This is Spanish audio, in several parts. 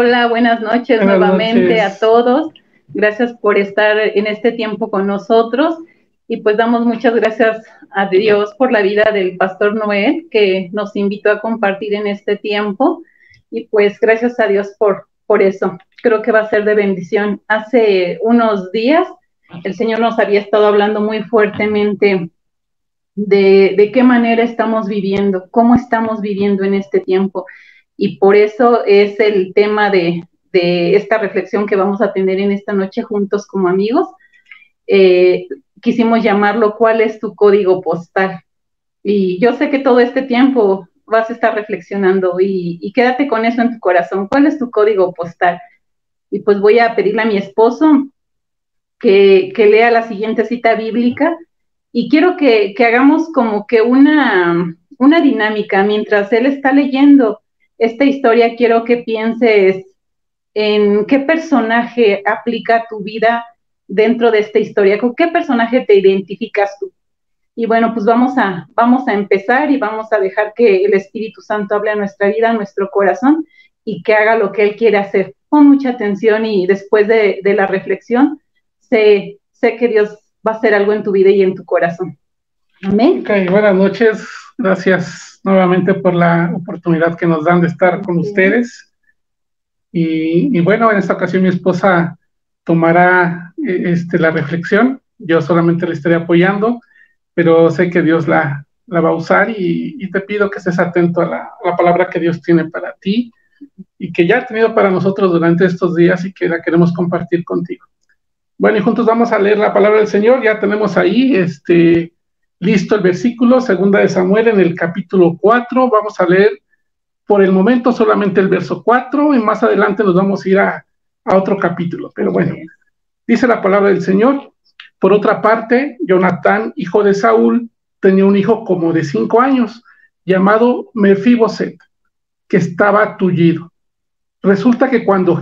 Hola, buenas noches Buenas nuevamente a noches. todos. Gracias por estar en este tiempo con nosotros y pues damos muchas gracias a Dios por la vida del pastor Noé que nos invitó a compartir en este tiempo y pues gracias a Dios por eso. Creo que va a ser de bendición. Hace unos días el Señor nos había estado hablando muy fuertemente de qué manera estamos viviendo, cómo estamos viviendo en este tiempo. Y por eso es el tema de esta reflexión que vamos a tener en esta noche juntos como amigos. Eh, Quisimos llamarlo ¿Cuál es tu código postal? Y yo sé que todo este tiempo vas a estar reflexionando y quédate con eso en tu corazón. ¿Cuál es tu código postal? Y pues voy a pedirle a mi esposo que lea la siguiente cita bíblica y quiero que hagamos como que una dinámica. Mientras él está leyendo esta historia, quiero que pienses en qué personaje aplica tu vida dentro de esta historia, con qué personaje te identificas tú. Y bueno, pues vamos a empezar y vamos a dejar que el Espíritu Santo hable a nuestra vida, a nuestro corazón y que haga lo que Él quiere hacer. Pon mucha atención y después de la reflexión, sé que Dios va a hacer algo en tu vida y en tu corazón. Amén. Ok, buenas noches. Gracias nuevamente por la oportunidad que nos dan de estar con Sí. ustedes. Y bueno, en esta ocasión mi esposa tomará la reflexión. Yo solamente le estaré apoyando, pero sé que Dios la va a usar y te pido que estés atento a la palabra que Dios tiene para ti y que ya ha tenido para nosotros durante estos días y que la queremos compartir contigo. Bueno, y juntos vamos a leer la palabra del Señor. Ya tenemos ahí listo el versículo, segunda de Samuel en el capítulo 4. Vamos a leer por el momento solamente el verso 4 y más adelante nos vamos a ir a otro capítulo. Pero bueno, dice la palabra del Señor. Por otra parte, Jonatán, hijo de Saúl, tenía un hijo como de 5 años, llamado Mefiboset, que estaba tullido. Resulta que cuando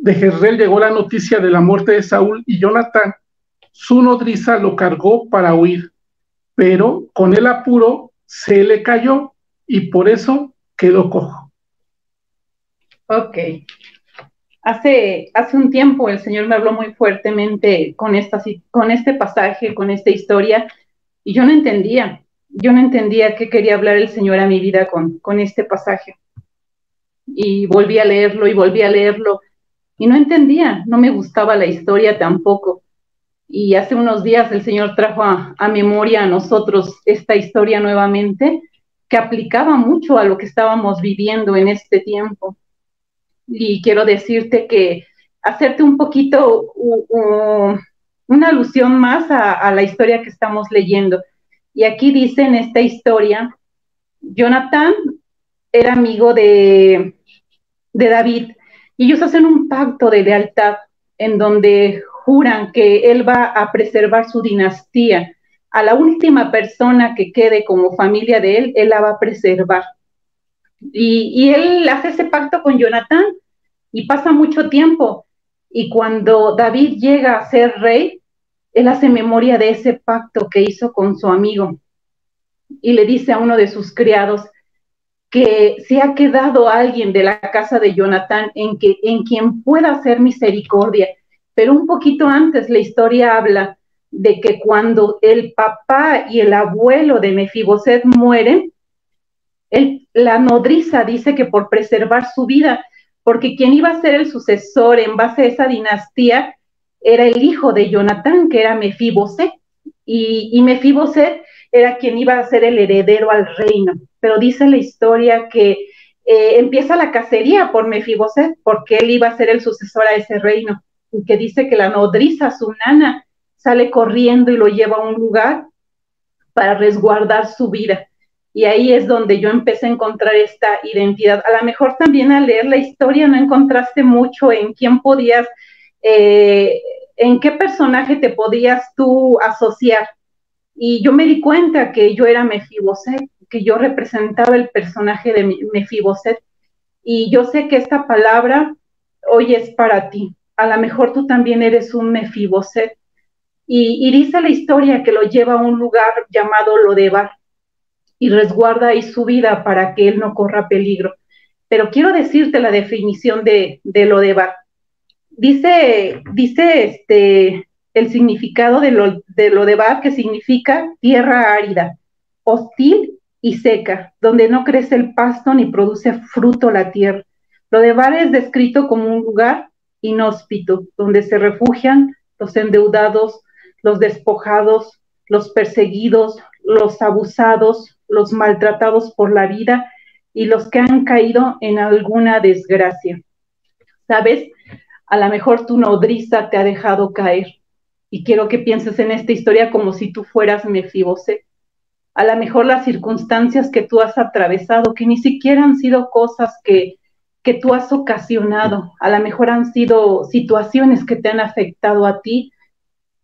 de Jezreel llegó la noticia de la muerte de Saúl y Jonatán, su nodriza lo cargó para huir, pero con el apuro se le cayó y por eso quedó cojo. Ok. Hace un tiempo el Señor me habló muy fuertemente con este pasaje, con esta historia, y yo no entendía qué quería hablar el Señor a mi vida con este pasaje. Y volví a leerlo y volví a leerlo, y no entendía, no me gustaba la historia tampoco. Y hace unos días el Señor trajo a memoria a nosotros esta historia nuevamente, que aplicaba mucho a lo que estábamos viviendo en este tiempo. Y quiero decirte que hacerte un poquito una alusión más a la historia que estamos leyendo. Y aquí dice en esta historia, Jonathan era amigo de David y ellos hacen un pacto de lealtad en donde juran que él va a preservar su dinastía. A la última persona que quede como familia de él, él la va a preservar. Y él hace ese pacto con Jonathan y pasa mucho tiempo. Y cuando David llega a ser rey, él hace memoria de ese pacto que hizo con su amigo y le dice a uno de sus criados que si ha quedado alguien de la casa de Jonathan en quien pueda hacer misericordia. Pero un poquito antes la historia habla de que cuando el papá y el abuelo de Mefiboset mueren, la nodriza dice que por preservar su vida, porque quien iba a ser el sucesor en base a esa dinastía era el hijo de Jonatán, que era Mefiboset, y Mefiboset era quien iba a ser el heredero al reino. Pero dice la historia que empieza la cacería por Mefiboset, porque él iba a ser el sucesor a ese reino, y que dice que la nodriza, su nana, sale corriendo y lo lleva a un lugar para resguardar su vida. Y ahí es donde yo empecé a encontrar esta identidad. A lo mejor también al leer la historia no encontraste mucho en quién podías, eh, en qué personaje te podías tú asociar. Y yo me di cuenta que yo era Mefiboset, que yo representaba el personaje de Mefiboset. Y yo sé que esta palabra hoy es para ti. A lo mejor tú también eres un Mefiboset. Y dice la historia que lo lleva a un lugar llamado Lodebar y resguarda ahí su vida para que él no corra peligro. pero quiero decirte la definición de Lodebar. Dice el significado de Lodebar, que significa tierra árida, hostil y seca, donde no crece el pasto ni produce fruto la tierra. Lodebar es descrito como un lugar inhóspito, donde se refugian los endeudados, los despojados, los perseguidos, los abusados, los maltratados por la vida y los que han caído en alguna desgracia. ¿Sabes? A lo mejor tu nodriza te ha dejado caer. Y quiero que pienses en esta historia como si tú fueras Mefiboset. A lo mejor las circunstancias que tú has atravesado, que ni siquiera han sido cosas que tú has ocasionado, a lo mejor han sido situaciones que te han afectado a ti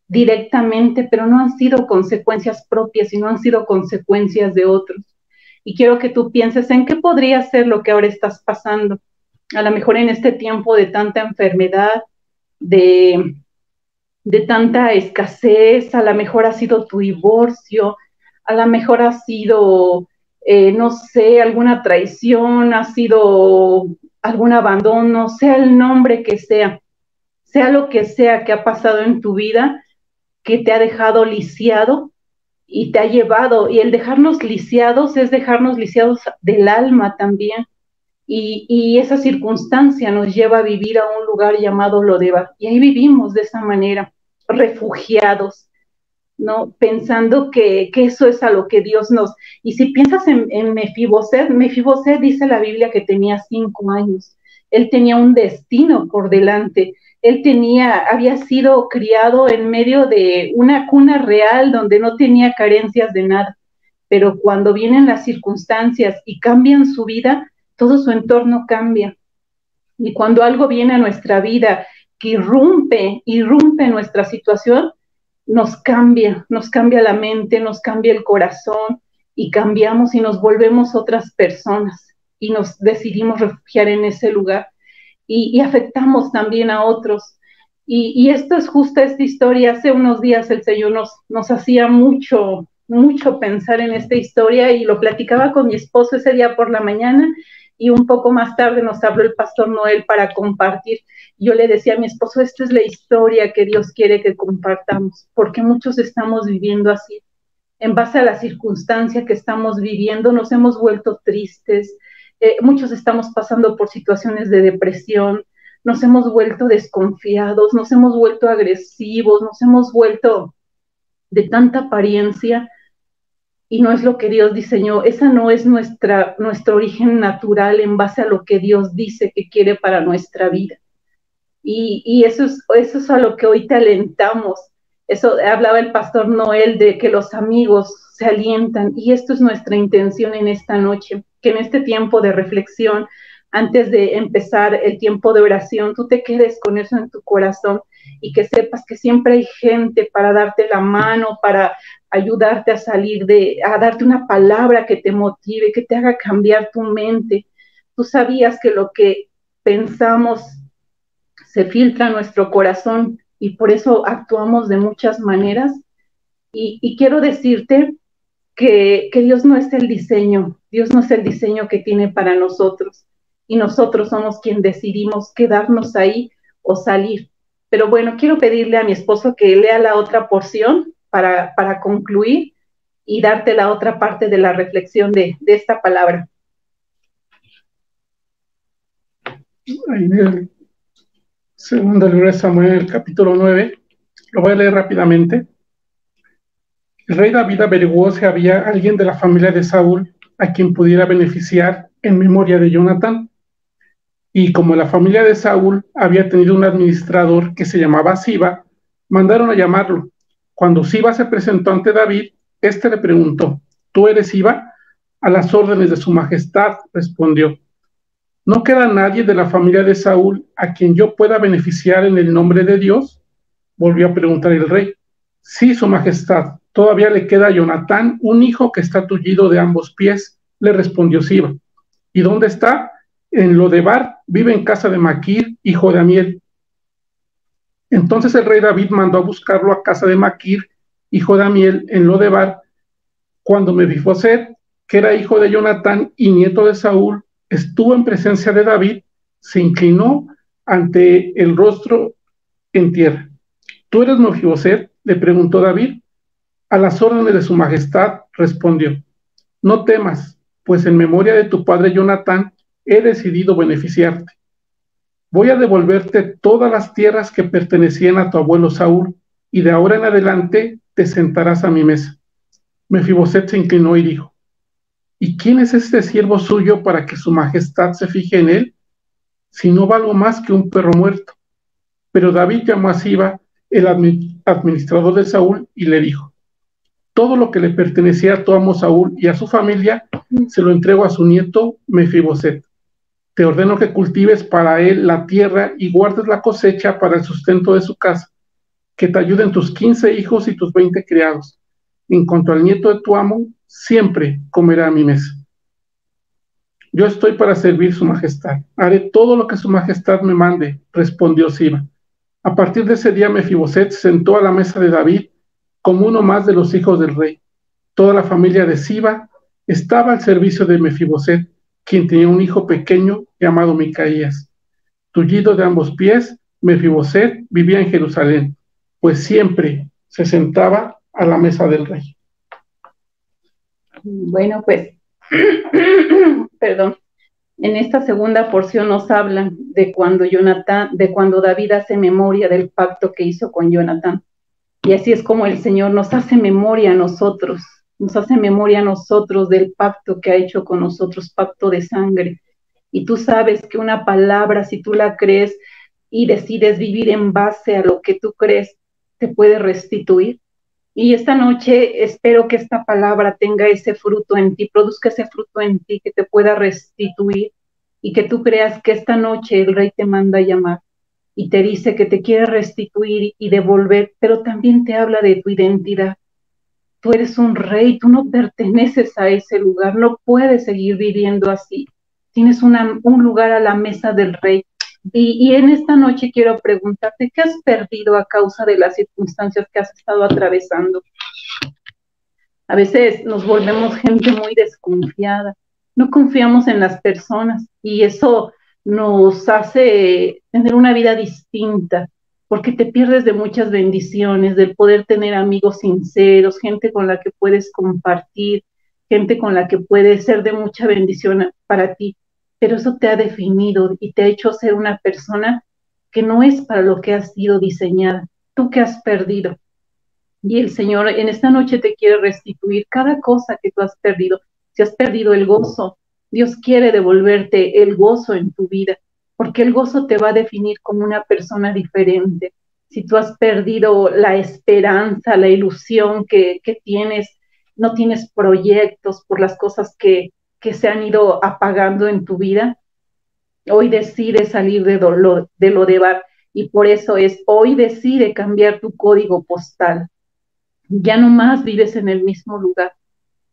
directamente, pero no han sido consecuencias propias, sino han sido consecuencias de otros. Y quiero que tú pienses en qué podría ser lo que ahora estás pasando. A lo mejor en este tiempo de tanta enfermedad, de tanta escasez, a lo mejor ha sido tu divorcio, a lo mejor ha sido, no sé, alguna traición, ha sido algún abandono, sea el nombre que sea lo que sea que ha pasado en tu vida, que te ha dejado lisiado y te ha llevado, y el dejarnos lisiados es dejarnos lisiados del alma también. Y esa circunstancia nos lleva a vivir a un lugar llamado Lodebar. Y ahí vivimos de esa manera, refugiados, ¿no? Pensando que eso es a lo que Dios nos... Y si piensas en Mefiboset, Mefiboset dice la Biblia que tenía 5 años. Él tenía un destino por delante. Él había sido criado en medio de una cuna real donde no tenía carencias de nada. Pero cuando vienen las circunstancias y cambian su vida, todo su entorno cambia. Y cuando algo viene a nuestra vida que irrumpe nuestra situación, nos cambia la mente, nos cambia el corazón y cambiamos y nos volvemos otras personas y nos decidimos refugiar en ese lugar y afectamos también a otros. Y esto es justo esta historia. Hace unos días el Señor nos hacía mucho pensar en esta historia y lo platicaba con mi esposo ese día por la mañana y un poco más tarde nos habló el pastor Noel para compartir. Yo le decía a mi esposo, esta es la historia que Dios quiere que compartamos, porque muchos estamos viviendo así. En base a la circunstancia que estamos viviendo, nos hemos vuelto tristes, muchos estamos pasando por situaciones de depresión, nos hemos vuelto desconfiados, nos hemos vuelto agresivos, nos hemos vuelto de tanta apariencia, y no es lo que Dios diseñó. Esa no es nuestro origen natural en base a lo que Dios dice que quiere para nuestra vida. Y eso es a lo que hoy te alentamos. Eso hablaba el pastor Noel, de que los amigos se alientan, y esto es nuestra intención en esta noche, que en este tiempo de reflexión, antes de empezar el tiempo de oración, tú te quedes con eso en tu corazón y que sepas que siempre hay gente para darte la mano, para ayudarte a salir a darte una palabra que te motive, que te haga cambiar tu mente. Tú sabías que lo que pensamos se filtra en nuestro corazón y por eso actuamos de muchas maneras. Y quiero decirte que Dios no es el diseño que tiene para nosotros, y nosotros somos quien decidimos quedarnos ahí o salir. Pero bueno, quiero pedirle a mi esposo que lea la otra porción para concluir y darte la otra parte de la reflexión de esta palabra. Ahí segundo libro de Samuel, capítulo 9, lo voy a leer rápidamente. El rey David averiguó si había alguien de la familia de Saúl a quien pudiera beneficiar en memoria de Jonatán. Y como la familia de Saúl había tenido un administrador que se llamaba Siba, mandaron a llamarlo. Cuando Siba se presentó ante David, éste le preguntó, ¿tú eres Siba? A las órdenes de su majestad, respondió. ¿No queda nadie de la familia de Saúl a quien yo pueda beneficiar en el nombre de Dios? Volvió a preguntar el rey. Sí, su majestad, todavía le queda a Jonatán un hijo que está tullido de ambos pies, le respondió Siba. ¿Y dónde está? En Lodebar, vive en casa de Maquir, hijo de Amiel. Entonces el rey David mandó a buscarlo a casa de Maquir, hijo de Amiel, en Lodebar. Cuando Mefiboset, que era hijo de Jonatán y nieto de Saúl, estuvo en presencia de David, se inclinó ante el rostro en tierra. ¿Tú eres Mefiboset?, le preguntó David. A las órdenes de su majestad, respondió. No temas, pues en memoria de tu padre Jonatán he decidido beneficiarte. Voy a devolverte todas las tierras que pertenecían a tu abuelo Saúl, y de ahora en adelante te sentarás a mi mesa. Mefiboset se inclinó y dijo, ¿y quién es este siervo suyo para que su majestad se fije en él? Si no valgo más que un perro muerto. Pero David llamó a Siba, el administrador de Saúl, y le dijo, todo lo que le pertenecía a tu amo Saúl y a su familia, se lo entrego a su nieto Mefiboset. Te ordeno que cultives para él la tierra y guardes la cosecha para el sustento de su casa, que te ayuden tus 15 hijos y tus 20 criados. En cuanto al nieto de tu amo, siempre comerá a mi mesa. Yo estoy para servir su majestad. Haré todo lo que su majestad me mande, respondió Siba. A partir de ese día, Mefiboset se sentó a la mesa de David como uno más de los hijos del rey. Toda la familia de Siba estaba al servicio de Mefiboset, quien tenía un hijo pequeño llamado Micaías. Tullido de ambos pies, Mefiboset vivía en Jerusalén, pues siempre se sentaba a la mesa del rey. Bueno, pues, perdón, en esta segunda porción nos hablan de cuando David hace memoria del pacto que hizo con Jonatán. Y así es como el Señor nos hace memoria a nosotros del pacto que ha hecho con nosotros, pacto de sangre. Y tú sabes que una palabra, si tú la crees y decides vivir en base a lo que tú crees, te puede restituir. Y esta noche espero que esta palabra tenga ese fruto en ti, produzca ese fruto en ti que te pueda restituir y que tú creas que esta noche el Rey te manda a llamar y te dice que te quiere restituir y devolver, pero también te habla de tu identidad. Tú eres un rey, tú no perteneces a ese lugar, no puedes seguir viviendo así. Tienes un lugar a la mesa del rey. Y en esta noche quiero preguntarte, ¿qué has perdido a causa de las circunstancias que has estado atravesando? A veces nos volvemos gente muy desconfiada, no confiamos en las personas y eso nos hace tener una vida distinta, porque te pierdes de muchas bendiciones, del poder tener amigos sinceros, gente con la que puedes compartir, gente con la que puede ser de mucha bendición para ti, pero eso te ha definido y te ha hecho ser una persona que no es para lo que has sido diseñada. ¿Tú qué has perdido? Y el Señor en esta noche te quiere restituir cada cosa que tú has perdido. Si has perdido el gozo, Dios quiere devolverte el gozo en tu vida, porque el gozo te va a definir como una persona diferente. Si tú has perdido la esperanza, la ilusión que tienes, no tienes proyectos por las cosas que se han ido apagando en tu vida, hoy decide salir de lo de bar, y por eso hoy decide cambiar tu código postal. Ya no más vives en el mismo lugar.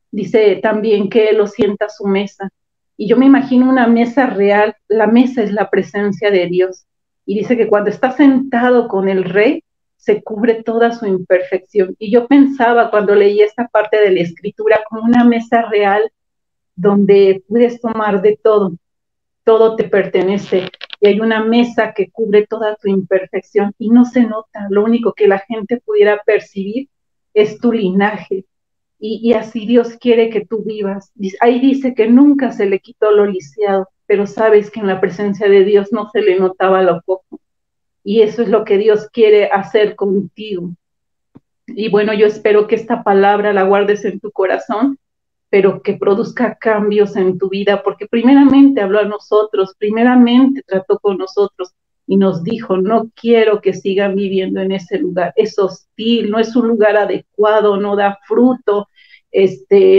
Dice también que Él lo sienta a su mesa. Y yo me imagino una mesa real, la mesa es la presencia de Dios. Y dice que cuando está sentado con el rey, se cubre toda su imperfección. Y yo pensaba cuando leí esta parte de la escritura como una mesa real donde puedes tomar de todo, todo te pertenece. Y hay una mesa que cubre toda tu imperfección y no se nota. Lo único que la gente pudiera percibir es tu linaje. Y así Dios quiere que tú vivas. Ahí dice que nunca se le quitó lo lisiado, pero sabes que en la presencia de Dios no se le notaba lo poco. Y eso es lo que Dios quiere hacer contigo. Y bueno, yo espero que esta palabra la guardes en tu corazón, pero que produzca cambios en tu vida, porque primeramente habló a nosotros, primeramente trató con nosotros y nos dijo, no quiero que sigan viviendo en ese lugar, es hostil, no es un lugar adecuado, no da fruto,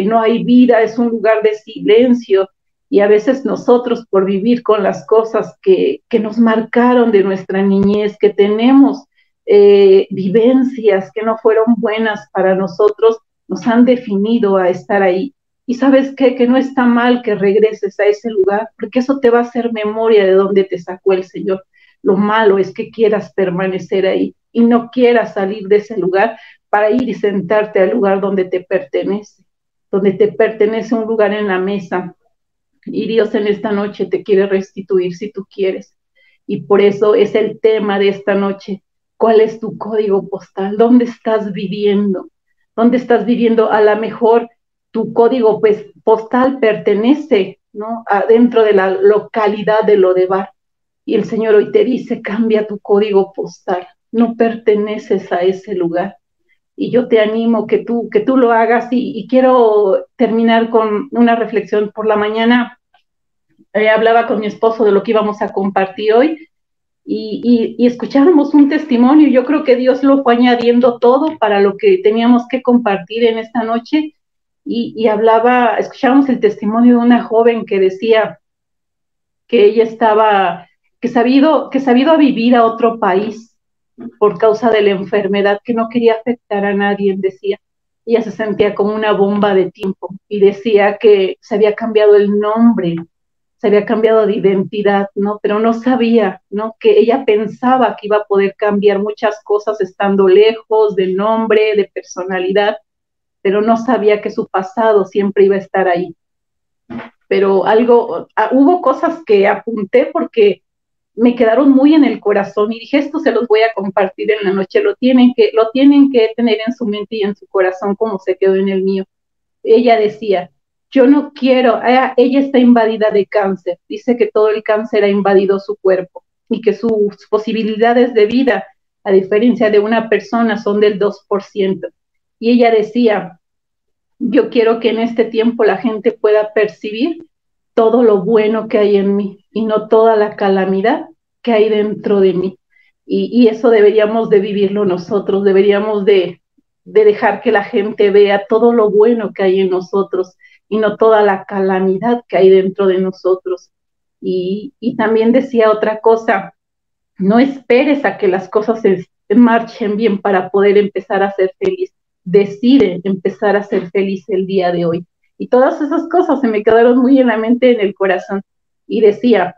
no hay vida, es un lugar de silencio. Y a veces nosotros por vivir con las cosas que nos marcaron de nuestra niñez, que tenemos vivencias que no fueron buenas para nosotros, nos han definido a estar ahí. Y sabes qué, que no está mal que regreses a ese lugar, porque eso te va a hacer memoria de dónde te sacó el Señor. Lo malo es que quieras permanecer ahí y no quieras salir de ese lugar para ir y sentarte al lugar donde te pertenece un lugar en la mesa, Y Dios en esta noche te quiere restituir si tú quieres. Y por eso es el tema de esta noche. ¿Cuál es tu código postal? ¿Dónde estás viviendo? ¿Dónde estás viviendo? A lo mejor tu código pues, postal pertenece, ¿no?, dentro de la localidad de Lodebar. Y el Señor hoy te dice, cambia tu código postal. No perteneces a ese lugar. Y yo te animo que tú lo hagas. Y quiero terminar con una reflexión. Por la mañana hablaba con mi esposo de lo que íbamos a compartir hoy y escuchábamos un testimonio. Yo creo que Dios lo fue añadiendo todo para lo que teníamos que compartir en esta noche. Escuchábamos el testimonio de una joven que decía que ella estaba, que se había ido a vivir a otro país por causa de la enfermedad, que no quería afectar a nadie, decía. Ella se sentía como una bomba de tiempo y decía que se había cambiado el nombre, se había cambiado de identidad, ¿no? Pero no sabía, ¿no?, que ella pensaba que iba a poder cambiar muchas cosas estando lejos del nombre, de personalidad, pero no sabía que su pasado siempre iba a estar ahí. Pero hubo cosas que apunté porque me quedaron muy en el corazón y dije, esto se los voy a compartir en la noche, lo tienen que tener en su mente y en su corazón como se quedó en el mío. Ella decía, yo no quiero, ella está invadida de cáncer, dice que todo el cáncer ha invadido su cuerpo y que sus posibilidades de vida, a diferencia de una persona, son del 2%. Y ella decía, yo quiero que en este tiempo la gente pueda percibir todo lo bueno que hay en mí y no toda la calamidad que hay dentro de mí. Y eso deberíamos de vivirlo nosotros, deberíamos de dejar que la gente vea todo lo bueno que hay en nosotros y no toda la calamidad que hay dentro de nosotros. Y también decía otra cosa, no esperes a que las cosas se marchen bien para poder empezar a ser feliz. Decide empezar a ser feliz el día de hoy. Y todas esas cosas se me quedaron muy en la mente, en el corazón. Y decía,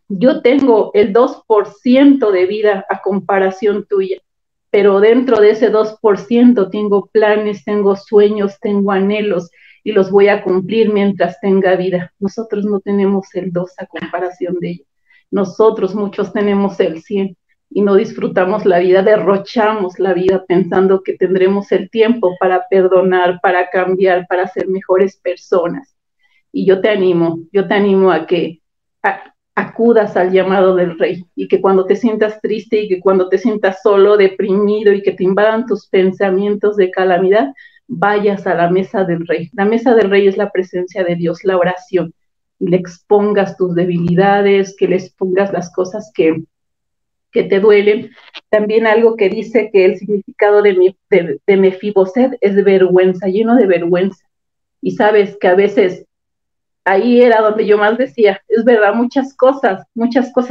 yo tengo el 2% de vida a comparación tuya, pero dentro de ese 2% tengo planes, tengo sueños, tengo anhelos y los voy a cumplir mientras tenga vida. Nosotros no tenemos el 2 a comparación de ella. Nosotros muchos tenemos el 100 y no disfrutamos la vida, derrochamos la vida pensando que tendremos el tiempo para perdonar, para cambiar, para ser mejores personas. Y yo te animo a que acudas al llamado del Rey y que cuando te sientas triste y que cuando te sientas solo, deprimido y que te invadan tus pensamientos de calamidad, vayas a la mesa del Rey. La mesa del Rey es la presencia de Dios, la oración. Y le expongas tus debilidades, que le expongas las cosas que te duelen. También algo que dice que el significado de Mefiboset es vergüenza, lleno de vergüenza. Y sabes que a veces ahí era donde yo más decía, es verdad, muchas cosas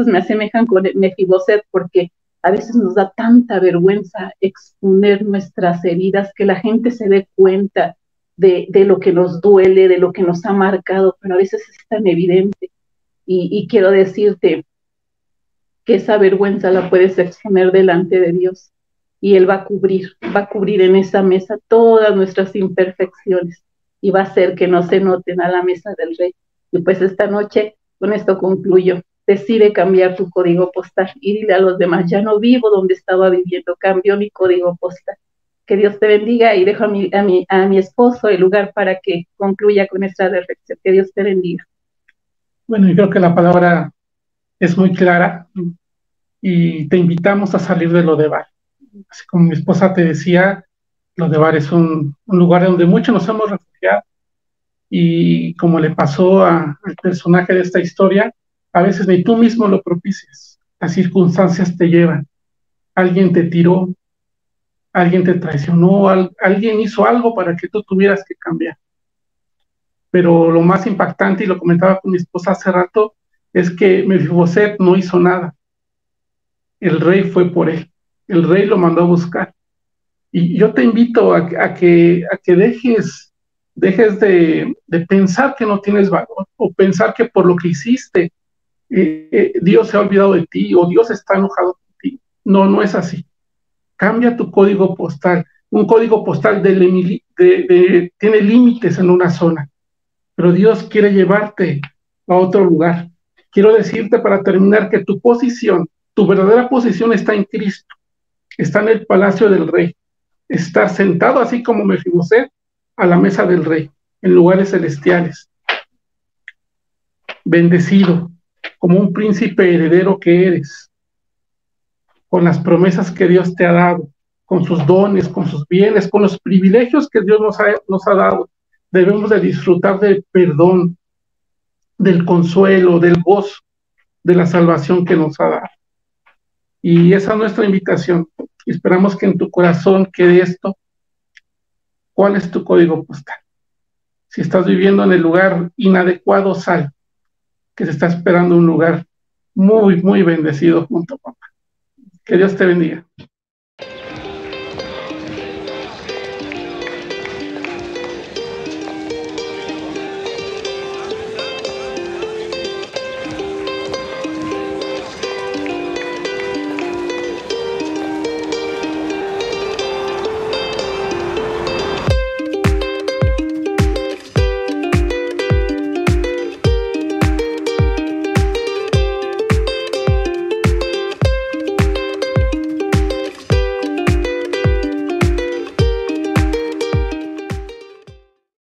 me asemejan con Mefiboset, porque a veces nos da tanta vergüenza exponer nuestras heridas, que la gente se dé cuenta de lo que nos duele, de lo que nos ha marcado, pero a veces es tan evidente. Y quiero decirte que esa vergüenza la puedes exponer delante de Dios y Él va a cubrir en esa mesa todas nuestras imperfecciones y va a hacer que no se noten a la mesa del Rey. Y pues esta noche, con esto concluyo. Decide cambiar tu código postal y dile a los demás, ya no vivo donde estaba viviendo, cambió mi código postal. Que Dios te bendiga y dejo a mi esposo el lugar para que concluya con esta reflexión. Que Dios te bendiga. Bueno, yo creo que la palabra es muy clara y te invitamos a salir de Lodebar. Así como mi esposa te decía, Lodebar es un lugar donde muchos nos hemos refugiado y como le pasó al personaje de esta historia, a veces ni tú mismo lo propicias, las circunstancias te llevan, alguien te tiró, alguien te traicionó, alguien hizo algo para que tú tuvieras que cambiar. Pero lo más impactante, y lo comentaba con mi esposa hace rato, es que Mefiboset no hizo nada. El rey fue por él, el rey lo mandó a buscar. Y yo te invito a que dejes de pensar que no tienes valor, o pensar que por lo que hiciste Dios se ha olvidado de ti o Dios está enojado con ti. No, no es así. Cambia tu código postal. Un código postal tiene límites en una zona, pero Dios quiere llevarte a otro lugar. Quiero decirte para terminar que tu posición, tu verdadera posición está en Cristo, está en el palacio del rey, estar sentado así como Mefiboset a la mesa del rey, en lugares celestiales, bendecido, como un príncipe heredero que eres, con las promesas que Dios te ha dado, con sus dones, con sus bienes, con los privilegios que Dios nos ha dado. Debemos de disfrutar del perdón, del consuelo, del gozo, de la salvación que nos ha dado. Y esa es nuestra invitación. Esperamos que en tu corazón quede esto. ¿Cuál es tu código postal? Si estás viviendo en el lugar inadecuado, sal, que se está esperando un lugar muy, muy bendecido junto a papá. Que Dios te bendiga.